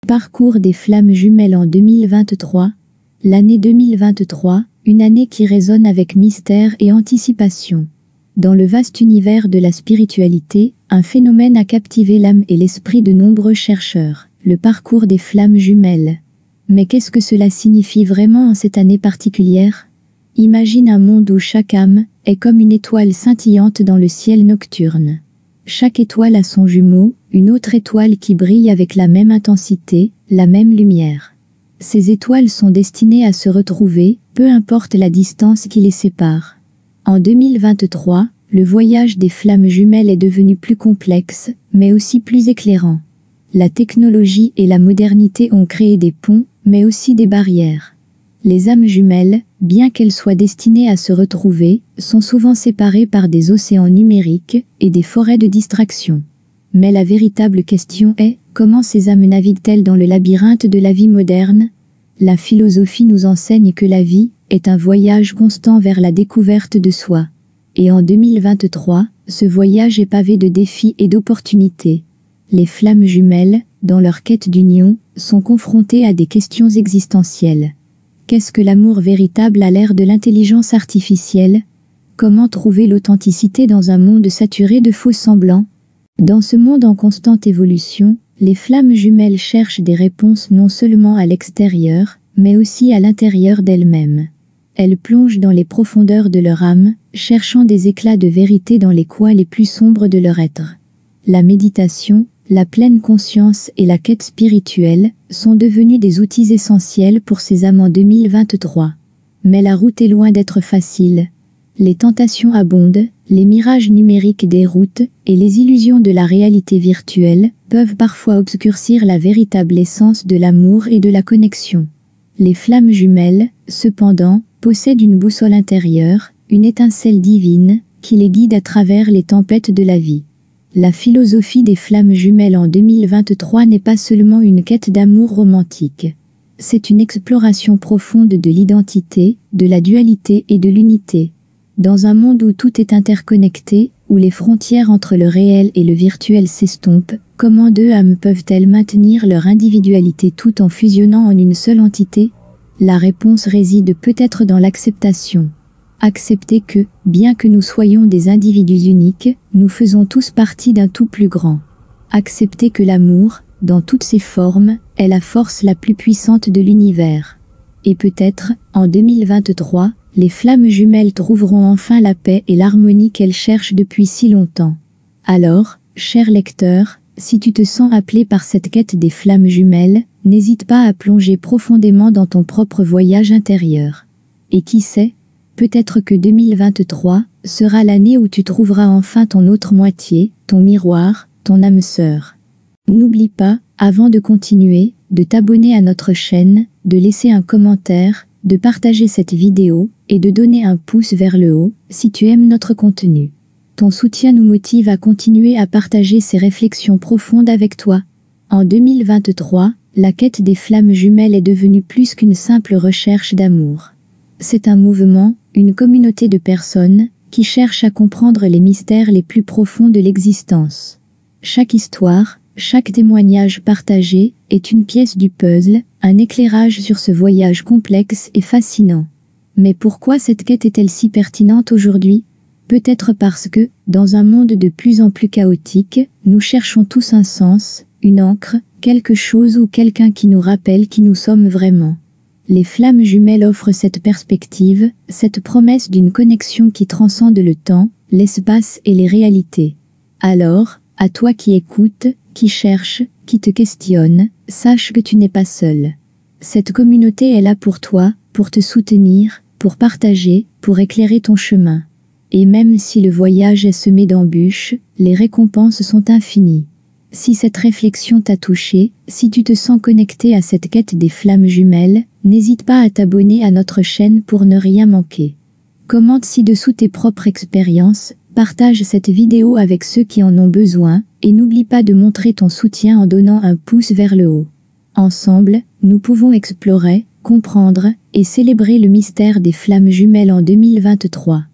Parcours des flammes jumelles en 2023. L'année 2023, une année qui résonne avec mystère et anticipation. Dans le vaste univers de la spiritualité, un phénomène a captivé l'âme et l'esprit de nombreux chercheurs, le parcours des flammes jumelles. Mais qu'est-ce que cela signifie vraiment en cette année particulière? Imagine un monde où chaque âme est comme une étoile scintillante dans le ciel nocturne. Chaque étoile a son jumeau, une autre étoile qui brille avec la même intensité, la même lumière. Ces étoiles sont destinées à se retrouver, peu importe la distance qui les sépare. En 2023, le voyage des flammes jumelles est devenu plus complexe, mais aussi plus éclairant. La technologie et la modernité ont créé des ponts, mais aussi des barrières. Les âmes jumelles, bien qu'elles soient destinées à se retrouver, sont souvent séparées par des océans numériques et des forêts de distraction. Mais la véritable question est, comment ces âmes naviguent-elles dans le labyrinthe de la vie moderne? La philosophie nous enseigne que la vie est un voyage constant vers la découverte de soi. Et en 2023, ce voyage est pavé de défis et d'opportunités. Les flammes jumelles, dans leur quête d'union, sont confrontées à des questions existentielles. Qu'est-ce que l'amour véritable à l'ère de l'intelligence artificielle? Comment trouver l'authenticité dans un monde saturé de faux semblants? Dans ce monde en constante évolution, les flammes jumelles cherchent des réponses non seulement à l'extérieur, mais aussi à l'intérieur d'elles-mêmes. Elles plongent dans les profondeurs de leur âme, cherchant des éclats de vérité dans les coins les plus sombres de leur être. La méditation, la pleine conscience et la quête spirituelle sont devenus des outils essentiels pour ces âmes en 2023. Mais la route est loin d'être facile. Les tentations abondent, les mirages numériques déroutent, et les illusions de la réalité virtuelle peuvent parfois obscurcir la véritable essence de l'amour et de la connexion. Les flammes jumelles, cependant, possèdent une boussole intérieure, une étincelle divine, qui les guide à travers les tempêtes de la vie. La philosophie des flammes jumelles en 2023 n'est pas seulement une quête d'amour romantique. C'est une exploration profonde de l'identité, de la dualité et de l'unité. Dans un monde où tout est interconnecté, où les frontières entre le réel et le virtuel s'estompent, comment deux âmes peuvent-elles maintenir leur individualité tout en fusionnant en une seule entité? La réponse réside peut-être dans l'acceptation. Accepter que, bien que nous soyons des individus uniques, nous faisons tous partie d'un tout plus grand. Accepter que l'amour, dans toutes ses formes, est la force la plus puissante de l'univers. Et peut-être, en 2023, les flammes jumelles trouveront enfin la paix et l'harmonie qu'elles cherchent depuis si longtemps. Alors, cher lecteur, si tu te sens appelé par cette quête des flammes jumelles, n'hésite pas à plonger profondément dans ton propre voyage intérieur. Et qui sait, peut-être que 2023 sera l'année où tu trouveras enfin ton autre moitié, ton miroir, ton âme sœur. N'oublie pas, avant de continuer, de t'abonner à notre chaîne, de laisser un commentaire, de partager cette vidéo, et de donner un pouce vers le haut, si tu aimes notre contenu. Ton soutien nous motive à continuer à partager ces réflexions profondes avec toi. En 2023, la quête des flammes jumelles est devenue plus qu'une simple recherche d'amour. C'est un mouvement, une communauté de personnes, qui cherchent à comprendre les mystères les plus profonds de l'existence. Chaque histoire, chaque témoignage partagé, est une pièce du puzzle, un éclairage sur ce voyage complexe et fascinant. Mais pourquoi cette quête est-elle si pertinente aujourd'hui? Peut-être parce que, dans un monde de plus en plus chaotique, nous cherchons tous un sens, une ancre, quelque chose ou quelqu'un qui nous rappelle qui nous sommes vraiment. Les flammes jumelles offrent cette perspective, cette promesse d'une connexion qui transcende le temps, l'espace et les réalités. Alors, à toi qui écoutes, qui cherche, qui te questionne, sache que tu n'es pas seul. Cette communauté est là pour toi, pour te soutenir, pour partager, pour éclairer ton chemin. Et même si le voyage est semé d'embûches, les récompenses sont infinies. Si cette réflexion t'a touché, si tu te sens connecté à cette quête des flammes jumelles, n'hésite pas à t'abonner à notre chaîne pour ne rien manquer. Commente ci-dessous tes propres expériences, partage cette vidéo avec ceux qui en ont besoin, et n'oublie pas de montrer ton soutien en donnant un pouce vers le haut. Ensemble, nous pouvons explorer, comprendre, et célébrer le mystère des flammes jumelles en 2023.